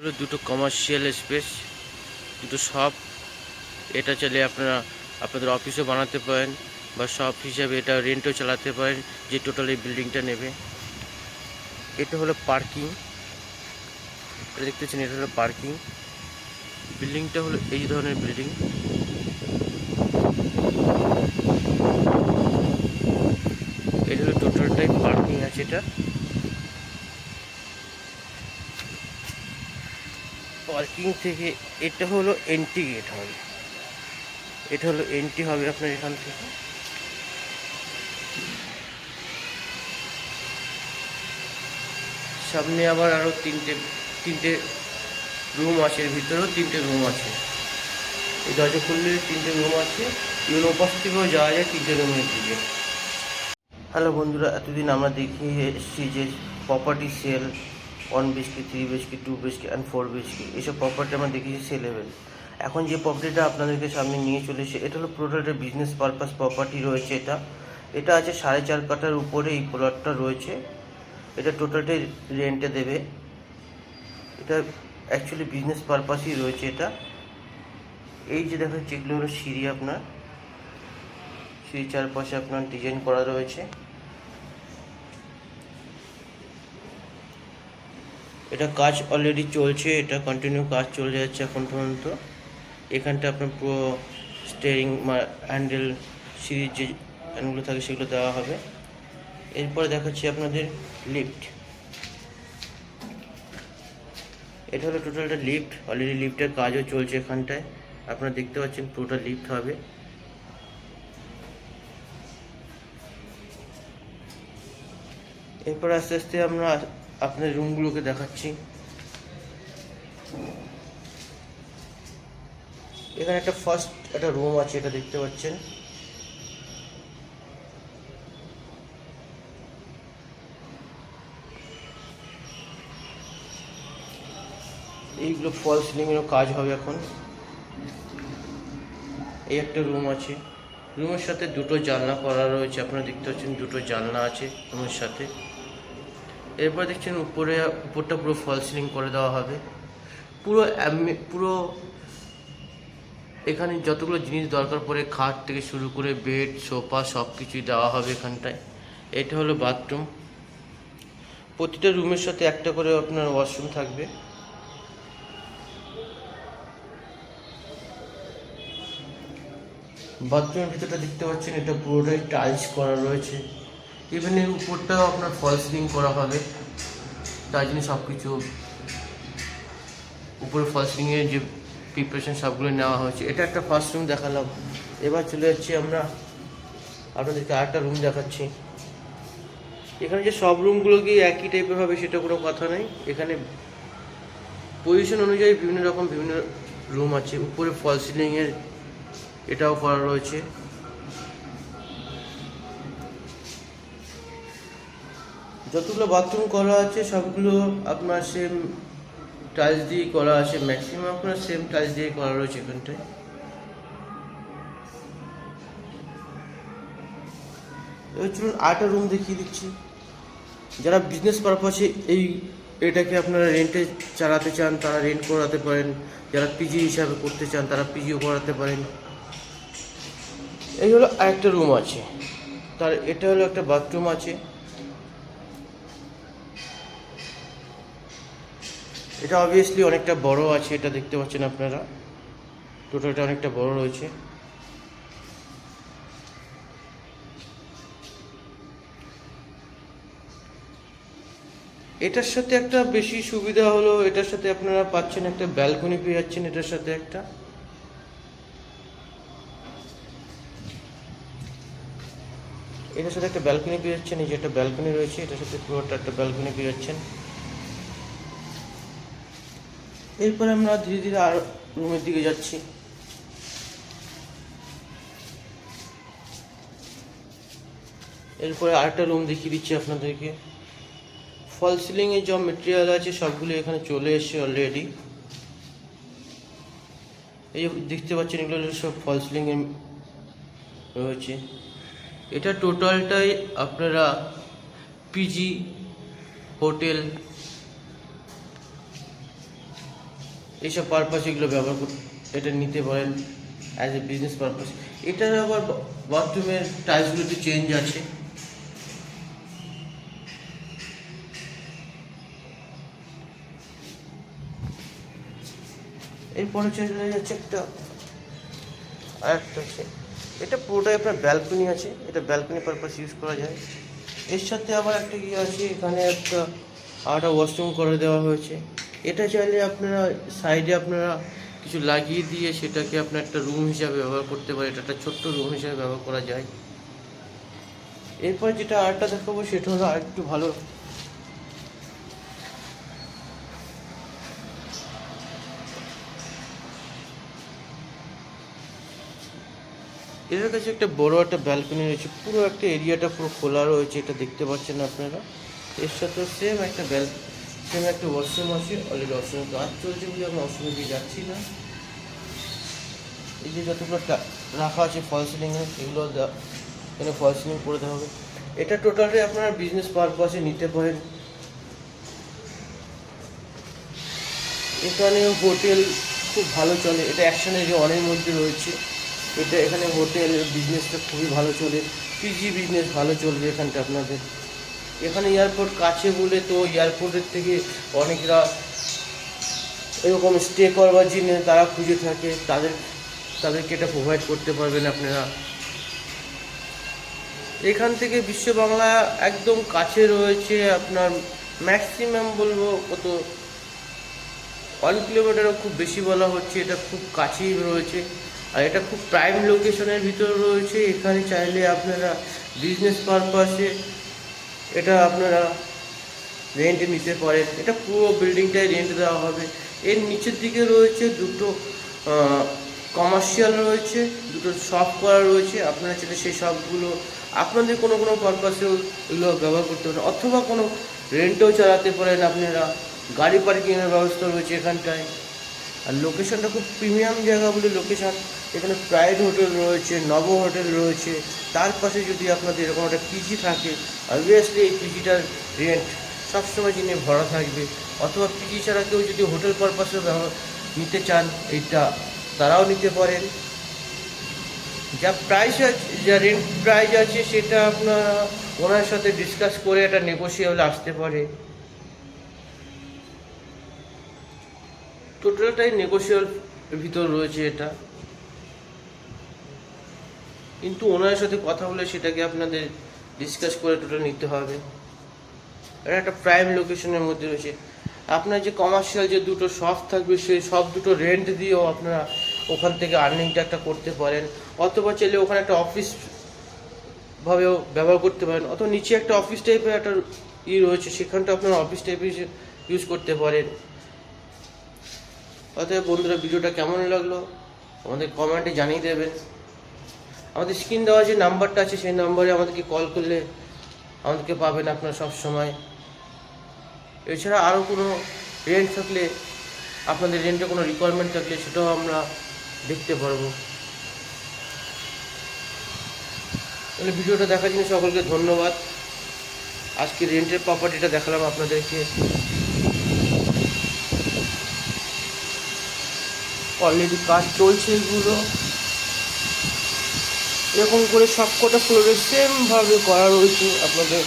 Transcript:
হলো দুটো commercial space, দুটো শপ। এটা চাইলে আপনারা আপনাদের অফিসও বানাতে পারেন বা শপ হিসাবে এটা রেন্টও চালাতে পারেন, যে টোটাল এই বিল্ডিংটা নেবে। এটা হলো পার্কিং, এটা দেখতেছেন, এটা হলো পার্কিং। বিল্ডিংটা হলো এই ধরনের বিল্ডিং। এটা হলো টোটালটাই পার্কিং আছে। এটা পার্কিং থেকে এটা হলো এন্ট্রি গেট হবে, এটা হলো এন্ট্রি হবে আপনার এখান থেকে। সামনে আবার আরও তিনটে রুম আছে, এর ভিতরেও তিনটে রুম আছে। এই দরজা খুললে তিনটে রুম আছে, ইউনো ওপাশ থেকেও যাওয়া যায় তিনটে রুমের দিকে। হ্যালো বন্ধুরা, এতদিন আমরা দেখিয়ে এসেছি যে property sale 1 BHK, 3 BHK, 2 BHK and 4 BHK, এইসব প্রপার্টি আমরা দেখিয়েছি সেলেবেল। এখন যে প্রপার্টিটা আপনাদেরকে সামনে নিয়ে চলেছে, এটা হলো পুরোটা বিজনেস পারপাস প্রপার্টি রয়েছে। এটা আছে 4.5 কাঠার উপরে এই প্লটটা রয়েছে। এটা টোটালটাই রেন্টে দেবে। এটা অ্যাকচুয়ালি বিজনেস পারপাসই রয়েছে। এটা এই যে দেখেন, যেগুলো হলো সিঁড়ি, আপনার সিঁড়ি চারপাশে আপনার ডিজাইন করা রয়েছে। এটা কাজ অলরেডি চলছে, এটা কন্টিনিউ কাজ চলে যাচ্ছে এখন পর্যন্ত। এখানটা আপনার পুরো স্টিয়ারিং হ্যান্ডেল, সিঁড়ির যে হ্যান্ডগুলো থাকে সেগুলো দেওয়া হবে। এরপরে দেখাচ্ছি আপনাদের লিফট। এটা হলো টোটালটা লিফট, অলরেডি লিফটের কাজও চলছে এখানটায়। আপনারা দেখতে পাচ্ছেন পুরোটা লিফট হবে। এরপর আস্তে আস্তে আমরা আপনাদের রুমগুলোকে দেখাচ্ছি। এখানে একটা ফার্স্ট একটা রুম আছে, এটা দেখতে পাচ্ছেন। এইগুলো ফল সিলিংয়েরও কাজ হবে এখন। এই একটা রুম আছে, রুমের সাথে দুটো জানলা করা রয়েছে, আপনারা দেখতে পাচ্ছেন দুটো জানলা আছে রুমের সাথে। এরপর দেখছেন উপরটা পুরো ফল সিলিং করে দেওয়া হবে। পুরো এখানে যতগুলো জিনিস দরকার পড়ে, খাট থেকে শুরু করে বেড, সোফা, সব কিছুই দেওয়া হবে এখানটায়। এটা হলো বাথরুম। প্রতিটা রুমের সাথে একটা করে আপনার ওয়াশরুম থাকবে। বাথরুমের ভিতরটা দেখতে পাচ্ছেন, এটা পুরোটাই টাইলস করা রয়েছে। ইভেন এর উপরটাও আপনার ফল সিলিং করা হবে, তার জন্য সব কিছু উপরে ফল সিলিংয়ের যে প্রিপারেশন সবগুলো নেওয়া হয়েছে। এটা একটা ফার্স্ট রুম দেখালাম। এবার চলে যাচ্ছি আমরা আপনাদেরকে আরেকটা রুম দেখাচ্ছি। এখানে যে সব রুমগুলো কি একই টাইপের হবে সেটা কোনো কথা নেই। এখানে পজিশন অনুযায়ী বিভিন্ন রুম আছে। উপরে ফল সিলিংয়ের এটাও করা রয়েছে। যতগুলো বাথরুম করা আছে সবগুলো আপনার সেম টাইলস দিয়ে করা আছে, ম্যাক্সিমাম আপনার সেম টাইলস দিয়ে করা রয়েছে এখানটায়। এবার চলুন আরেকটা রুম দেখিয়ে দিচ্ছি। যারা বিজনেস পারপাসে এটাকে আপনারা রেন্টে চালাতে চান তারা রেন্ট করাতে পারেন, যারা পিজি হিসাবে করতে চান তারা পিজিও করাতে পারেন। এই হলো আরেকটা রুম আছে, এটা হলো একটা বাথরুম আছে। এটা অবভিয়াসলি অনেকটা বড় আছে, এটা দেখতে পাচ্ছেন আপনারা, টোটালটা অনেকটা বড় রয়েছে। এটার সাথে একটা বেশি সুবিধা হলো, এটার সাথে আপনারা পাচ্ছেন একটা ব্যালকনি পেয়ে যাচ্ছেন। এটার সাথে একটা ব্যালকনি পেয়ে যাচ্ছেন। এই যে একটা ব্যালকনি রয়েছে, এটার সাথে পুরোটা একটা ব্যালকনি পেয়ে যাচ্ছেন। এরপরে আমরা ধীরে ধীরে আর রুমের দিকে যাচ্ছি। এরপরে আরেকটা রুম দেখিয়ে দিচ্ছি আপনাদেরকে। ফল সিলিংয়ে যে মেটেরিয়াল আছে সবগুলো এখানে চলে এসেছে অলরেডি। এই দেখতে পাচ্ছেন, এগুলো সব ফল সিলিংয়ে রয়েছে। এটা টোটালটাই আপনারা পিজি, হোটেল এইসব পারপাস এগুলো ব্যবহার করতে এটা নিতে পারেন অ্যাজ এ বিজনেস পারপাস। এটার আবার বাথরুমের টাইলসগুলো একটু চেঞ্জ আছে। এরপরে চলে যাচ্ছে আরেকটা আছে, এটা পুরোটাই আপনার ব্যালকনি আছে, এটা ব্যালকনি পারপাস ইউজ করা যায়। এর সাথে আবার একটা কি আছে, এখানে একটা ওয়াশরুম করে দেওয়া হয়েছে। এটা চাইলে আপনারা সাইডে আপনারা কিছু লাগিয়ে দিয়ে সেটাকে আপনার একটা রুম হিসাবে ব্যবহার করতে পারেন, এটা একটা ছোট্ট রুম হিসাবে ব্যবহার করা যায়। এরপর যেটা আরেকটা দেখাবো সেটা হলো আরেকটু ভালো, এদের কাছে একটা বড় একটা ব্যালকনি রয়েছে, পুরো একটা এরিয়াটা পুরো খোলা রয়েছে, এটা দেখতে পাচ্ছেন আপনারা। এর সাথে সেম একটা ওয়াশরুম আছে, অলরেডি ওয়াশরুমে কাজ চলছে বলে আমি ওয়াশরুমে দিয়ে যাচ্ছি না। এই যে যতগুলো রাখা আছে ফল সিলিংয়ে, এগুলো এখানে ফল সিলিং করে দেওয়া হবে। এটা টোটালি আপনারা বিজনেস পারপাসে নিতে পারেন। এখানে হোটেল খুব ভালো চলে, এটা অ্যাকশন এরিয়া অনেক মধ্যে রয়েছে। এটা এখানে হোটেল বিজনেসটা খুবই ভালো চলে, পিজি বিজনেস ভালো চলবে এখানটা আপনাদের। এখানে এয়ারপোর্ট কাছে বলে তো এয়ারপোর্টের থেকে অনেকরা এরকম স্টে করবার জন্য তারা খুঁজে থাকে, তাদেরকে এটা প্রোভাইড করতে পারবেন আপনারা। এখান থেকে বিশ্ব বাংলা একদম কাছে রয়েছে, আপনার ম্যাক্সিমাম বলবো কত 1 কিলোমিটারও খুব বেশি বলা হচ্ছে, এটা খুব কাছেই রয়েছে। আর এটা খুব প্রাইম লোকেশনের ভিতরে রয়েছে। এখানে চাইলে আপনারা বিজনেস পারপাসে এটা আপনারা রেন্ট নিতে পারেন, এটা পুরো বিল্ডিংটাই রেন্ট দেওয়া হবে। এর নিচের দিকে রয়েছে দুটো কমার্শিয়াল রয়েছে, দুটো শপ করা রয়েছে। আপনারা চাইলে সেই শপগুলো আপনাদের কোনো পারপাসেও এগুলো ব্যবহার করতে পারেন, অথবা কোনো রেন্টও চালাতে পারেন আপনারা। গাড়ি পার্কিংয়ের ব্যবস্থা রয়েছে এখানটায়। আর লোকেশনটা খুব প্রিমিয়াম জায়গা বলে লোকেশান, এখানে প্রাইড হোটেল রয়েছে, নব হোটেল রয়েছে। তার পাশে যদি আপনাদের এরকম একটা পিজি থাকে, অবভিয়াসলি এই পিজিটার রেন্ট সবসময় যিনি ভরা থাকবে। অথবা পিজি ছাড়া কেউ যদি হোটেল পারপাসে নিতে চান, এইটা তারাও নিতে পারেন। যা প্রাইস আছে, যা রেন্ট প্রাইস আছে সেটা আপনারা ওনার সাথে ডিসকাস করে এটা নেগোসিয়েবল আসতে পারে। টোটালটাই নেগোসিয়েবল ভিতর রয়েছে এটা, কিন্তু ওনার সাথে কথা বলে সেটাকে আপনাদের ডিসকাস করে টোটাল নিতে হবে। এটা একটা প্রাইম লোকেশনের মধ্যে রয়েছে। আপনার যে কমার্শিয়াল যে দুটো শপ থাকবে, সেই সব দুটো রেন্ট দিয়েও আপনারা ওখান থেকে আর্নিংটা একটা করতে পারেন। অথবা চাইলে ওখানে একটা অফিস ভাবেও ব্যবহার করতে পারেন, অথবা নিচে একটা অফিস টাইপের একটা রয়েছে, সেখানটা আপনারা অফিস টাইপের ইউজ করতে পারেন। অতএব বন্ধুরা, ভিডিওটা কেমন লাগলো আমাদের কমেন্টে জানিয়ে দেবেন। আমাদের স্ক্রিন দেওয়া যে নাম্বারটা আছে সেই নাম্বারে আমাদেরকে কল করলে আমাদেরকে পাবেন আপনারা সব সময়। এছাড়া আরও কোনো রেন্ট থাকলে, আপনাদের রেন্টে কোনো রিকোয়ারমেন্ট থাকলে সেটাও আমরা দেখতে পারবো। তাহলে ভিডিওটা দেখার জন্য সকলকে ধন্যবাদ। আজকে রেন্টের প্রপার্টিটা দেখালাম আপনাদেরকে। অলরেডি কাজ চলছে, এগুলো এরকম করে সবকটা ফ্লোরে সেমভাবে করা রয়েছে। আপনাদের